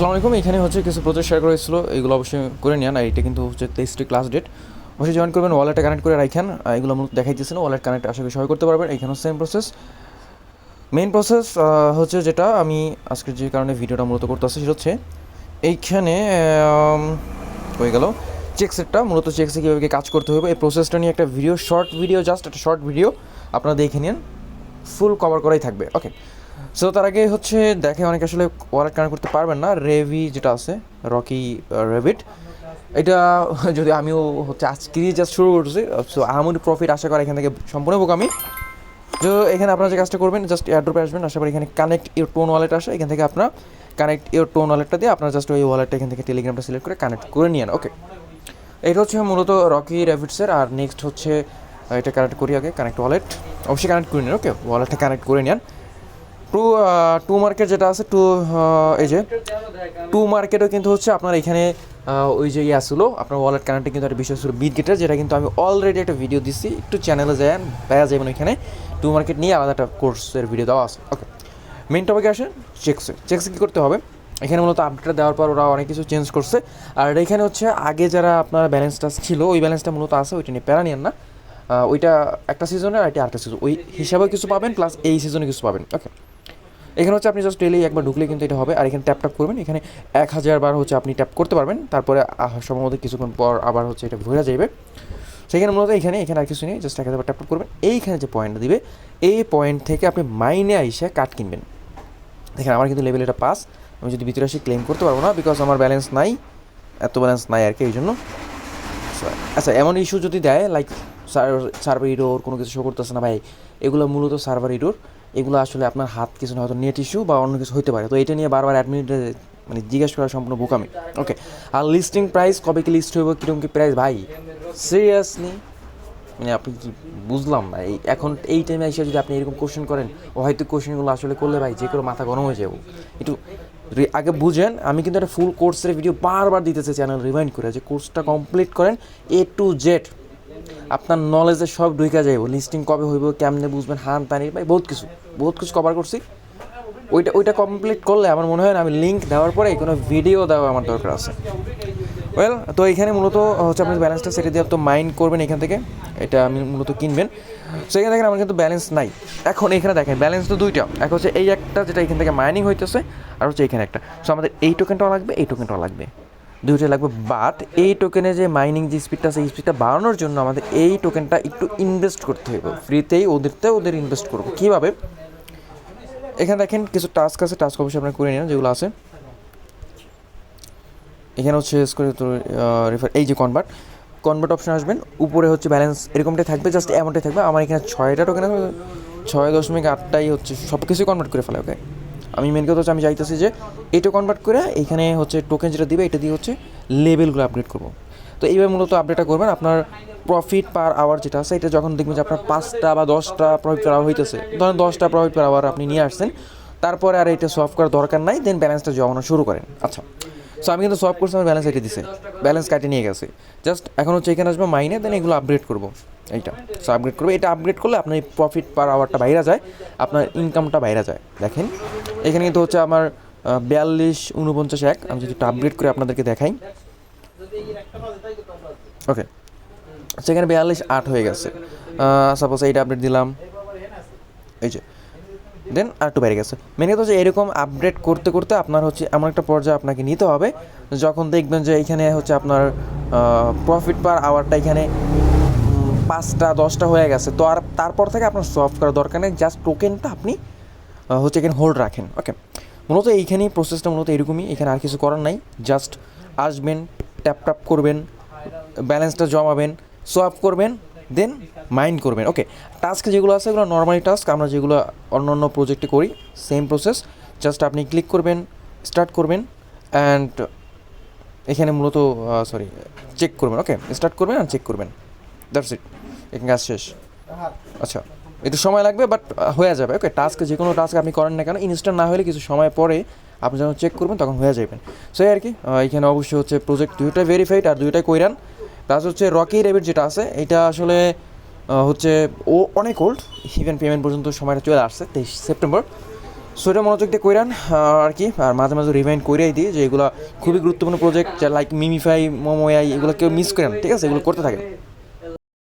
আসসালামু আলাইকুম। এখানে হচ্ছে কিছু প্রজেক্ট শেয়ার করা হয়েছিল, এইগুলো অবশ্যই করে নেন। আর এটা কিন্তু হচ্ছে 23 ক্লাস ডেট, অবশ্যই জয়েন করবেন। ওয়ালেটে কানেক্ট করে রাখেন। এগুলো মূলত দেখাইতেছিল ওয়ালেট কানেক্ট আশা করি সবাই করতে পারবেন। এখানেও সেম প্রসেস, মেইন প্রসেস হচ্ছে যেটা আমি আজকে যে কারণে ভিডিওটা মূলত করতেছি সেটা হচ্ছে এইখানে হয়ে গেল চেকসেটটা। মূলত চেকসে কীভাবে কাজ করতে হবে এই প্রসেসটা নিয়ে একটা ভিডিও, শর্ট ভিডিও, জাস্ট একটা শর্ট ভিডিও আপনারা দেখে নিন, ফুল কভার করাই থাকবে। ওকে, সো তার আগে হচ্ছে দেখে অনেকে আসলে ওয়ালেট কানেক্ট করতে পারবেন না। রেভি যেটা আছে, রকি রেভিট, এটা যদি আমিও হচ্ছে আজকেই জাস্ট শুরু করছি, সো আহামরি প্রফিট আশা করা এখান থেকে সম্পূর্ণ বোকামি। তো এখানে আপনারা যে কাজটা করবেন, জাস্ট এয়ারড্রপে আসবেন, আশা করি এখানে কানেক্ট ইউর টোন ওয়ালেট আসে, এখান থেকে আপনার কানেক্ট ইউর টোন ওয়ালেটটা দিয়ে আপনারা জাস্ট ওই ওয়ালেটটা এখান থেকে টেলিগ্রামটা সিলেক্ট করে কানেক্ট করে নিন। ওকে, এটা হচ্ছে মূলত রকি রেভিটসের। আর নেক্সট হচ্ছে এটা কানেক্ট করি আগে, কানেক্ট ওয়ালেট অবশ্যই কানেক্ট করে নিন। ওকে, ওয়ালেটটা কানেক্ট করে নিন। টু মার্কেট যেটা আছে, এই যে টু মার্কেটও কিন্তু হচ্ছে আপনার এখানে ওই যে আসলো আপনার ওয়ালেট কানেক্টে কিন্তু একটা বিষয় ছিল বিটগেটের, যেটা কিন্তু আমি অলরেডি একটা ভিডিও দিচ্ছি, একটু চ্যানেলে যান পাওয়া যাবেন। ওইখানে টু মার্কেট নিয়ে আলাদা একটা কোর্সের ভিডিও দেওয়া আছে। ওকে, মেইন টপিকে আসেন চেকসে কী করতে হবে। এখানে মূলত আপডেটটা দেওয়ার পর ওরা অনেক কিছু চেঞ্জ করছে। আর এখানে হচ্ছে আগে যারা আপনার ব্যালেন্সটা ছিল ওই ব্যালেন্সটা মূলত আছে, ওইটা নিয়ে প্যারা নিয়েন না। ওইটা একটা সিজনের আর এটা আরেকটা সিজন, ওই হিসাবেও কিছু পাবেন, প্লাস এই সিজনে কিছু পাবেন। ওকে, এখানে হচ্ছে আপনি জাস্ট ডেলি একবার ঢুকলে কিন্তু এটা হবে। আর এখানে ট্যাপ করবেন, এখানে 1000 বার হচ্ছে আপনি ট্যাপ করতে পারবেন। তারপরে সম্ভবত কিছুক্ষণ পর আবার হচ্ছে এটা ঘুরে যাবে। সেখানে মূলত এখানে আর কিছু নেই, জাস্ট 1000 বার ট্যাপ করবেন। এইখানে যে পয়েন্টটা দিবে, এই পয়েন্ট থেকে আপনি মাইনে আইসে কার্ড কিনবেন। দেখেন আমার কিন্তু লেভেল এটা পাস, আমি যদি ভিতরে আসি ক্লেম করতে পারবো না, বিকজ আমার ব্যালেন্স নাই, এত ব্যালেন্স নাই আর কি, এই জন্য। আচ্ছা, এমন ইস্যু যদি দেয় লাইক সার্ভার ইরোর কোনো কিছু শো করতেছে না ভাই, এগুলো মূলত সার্ভার ইরোর, এগুলো আসলে আপনার হাত কিছু না, হয়তো নেট ইস্যু বা অন্য কিছু হতে পারে। তো এটা নিয়ে বারবার অ্যাডমিনিটে মানে জিজ্ঞেস করা সম্পূর্ণ বোকামি। ওকে, আর লিস্টিং প্রাইস কবে কি লিস্ট হইব, কীরকম কি প্রাইস ভাই, সিরিয়াসলি মানে আপনি কি বুঝলাম না। এখন এই টাইমে এসে যদি আপনি এরকম কোশ্চেন করেন, ও হয়তো কোশ্চেনগুলো আসলে করলে ভাই যে কোনো মাথা গরম হয়ে যাবো। একটু আগে বুঝেন, আমি কিন্তু একটা ফুল কোর্সের ভিডিও বারবার দিতেছি চ্যানেল রিমাইন্ড করে, যে কোর্সটা কমপ্লিট করেন A to Z, আপনার নলেজে সব ঢুকে যাইব। লিস্টিং কবে হইব, কেমনে বুঝবেন, হান তানি ভাই বহুত কিছু কভার করছি। ওইটা কমপ্লিট করলে আমার মনে হয় না আমি লিঙ্ক দেওয়ার পরে কোনো ভিডিও দেওয়া আমার দরকার আছে। ওয়েল, তো এখানে মূলত হচ্ছে আপনি ব্যালেন্সটা সেটে দিয়ে তো মাইন্ড করবেন এখান থেকে, এটা আমি মূলত কিনবেন। সেখানে দেখেন আমার কিন্তু ব্যালেন্স নাই। এখন এখানে দেখেন ব্যালেন্স তো দুইটা, এক হচ্ছে এই একটা যেটা এখান থেকে মাইনিং হইতেছে, আর হচ্ছে এখানে একটা। সো আমাদের এই টোকেনটাও লাগবে, এই টোকেনটাও লাগবে, দুইটাই লাগবে। বাট এই টোকেনে যে মাইনিং যে স্পিডটা আছে, এই স্পিডটা বাড়ানোর জন্য আমাদের এই টোকেনটা একটু ইনভেস্ট করতে হবে, ফ্রিতেই ওদের ইনভেস্ট করবো। কীভাবে, এখানে দেখেন কিছু টাস্ক আছে, টাস্ক অবশ্যই আপনারা করে নিন যেগুলো আছে। এখানে হচ্ছে এই যে কনভার্ট অপশন আসবেন, উপরে হচ্ছে ব্যালেন্স এরকমটাই থাকবে, জাস্ট অ্যামাউন্টে থাকবে। আমার এখানে 6টা টোকেন আছে, 6.8টাই হচ্ছে সব কিছুই কনভার্ট করে ফেলে। ওকে, আমি মেন কথা হচ্ছে আমি চাইতেছি যে এটা কনভার্ট করে এইখানে হচ্ছে টোকেন যেটা দিবে এটা দিয়ে হচ্ছে লেভেলগুলো আপডেট করবো। তো এইভাবে মূলত আপডেটটা করবেন। আপনার প্রফিট পার আওয়ার যেটা আছে, এটা যখন দেখবেন যে আপনার 5টা বা 10টা প্রফিট পার আওয়ার হইতেছে, ধরেন 10টা প্রফিট পার আওয়ার আপনি নিয়ে আসছেন, তারপরে আর এটা সলভ করার দরকার নাই, দেন ব্যালেন্সটা জমানো শুরু করেন। আচ্ছা, সো আমি কিন্তু সলভ করছি, আমার ব্যালেন্স এটি দিছে, ব্যালেন্স কাটে নিয়ে গেছে। জাস্ট এখন হচ্ছে এখানে আসবে মাইনে, দেন এগুলো আপগ্রেড করবো। এইটা সো আপগ্রেড করবো, এটা আপগ্রেড করলে আপনার এই প্রফিট পার আওয়ারটা বাইরে যায়, আপনার ইনকামটা বাইরে যায়। দেখেন এখানে কিন্তু হচ্ছে আমার 42.49 আমি যদি একটু আপগ্রেড করে আপনাদেরকে দেখাই। ওকে, সেখানে 42.8 হয়ে গেছে। সাপোজ এইটা আপডেট দিলাম, এই যে দেন আর একটু বেড়ে গেছে। মেন কথা হচ্ছে এরকম আপডেট করতে করতে আপনার হচ্ছে এমন একটা পর্যায়ে আপনাকে নিতে হবে, যখন দেখবেন যে এইখানে হচ্ছে আপনার প্রফিট পার আওয়ারটা এখানে 5টা 10টা হয়ে গেছে, তো আর তারপর থেকে আপনার সলভ করার দরকার নেই, জাস্ট টোকেনটা আপনি হচ্ছে এখানে হোল্ড রাখেন। ওকে, মূলত এইখানেই প্রসেসটা মূলত এরকমই, এখানে আর কিছু করার নাই, জাস্ট আসবেন, ট্যাপ করবেন, ব্যালেন্সটা জমাবেন, সোয়াপ করবেন, দেন মাইন্ড করবেন। ওকে, টাস্ক যেগুলো আছে এগুলো নর্মালি টাস্ক, আমরা যেগুলো অন্য প্রজেক্টে করি সেম প্রসেস। জাস্ট আপনি ক্লিক করবেন, স্টার্ট করবেন, অ্যান্ড এখানে মূলত চেক করবেন। ওকে, স্টার্ট করবেন আর চেক করবেন, দ্যাটস ইট, এখানে কাজ শেষ। আচ্ছা, একটু সময় লাগবে বাট হয়ে যাবে। ওকে, টাস্ক যে কোনো টাস্ক আপনি করেন না কেন, ইনস্ট্যান্ট না হলে কিছু সময় পরে আপনি যখন চেক করবেন তখন হয়ে যাবেন। সো আর কি, এখানে অবশ্যই হচ্ছে প্রজেক্ট দুইটাই ভেরিফাইড আর দুইটাই কইরান। প্লাস হচ্ছে রকি রেবিট যেটা আছে, এটা আসলে হচ্ছে ও অনেক ওল্ড, ইভেন পেমেন্ট পর্যন্ত সময়টা চলে আসছে 23 সেপ্টেম্বর। সো এটা মনোযোগ দিয়ে কইরান আর কি, আর মাঝে মাঝে রিমাইন্ড করেই দিই যে এগুলো খুবই গুরুত্বপূর্ণ প্রজেক্ট, লাইক মিমিফাই, মোমোয়াই, এগুলো কেউ মিস করেন, ঠিক আছে, এগুলো করতে থাকে।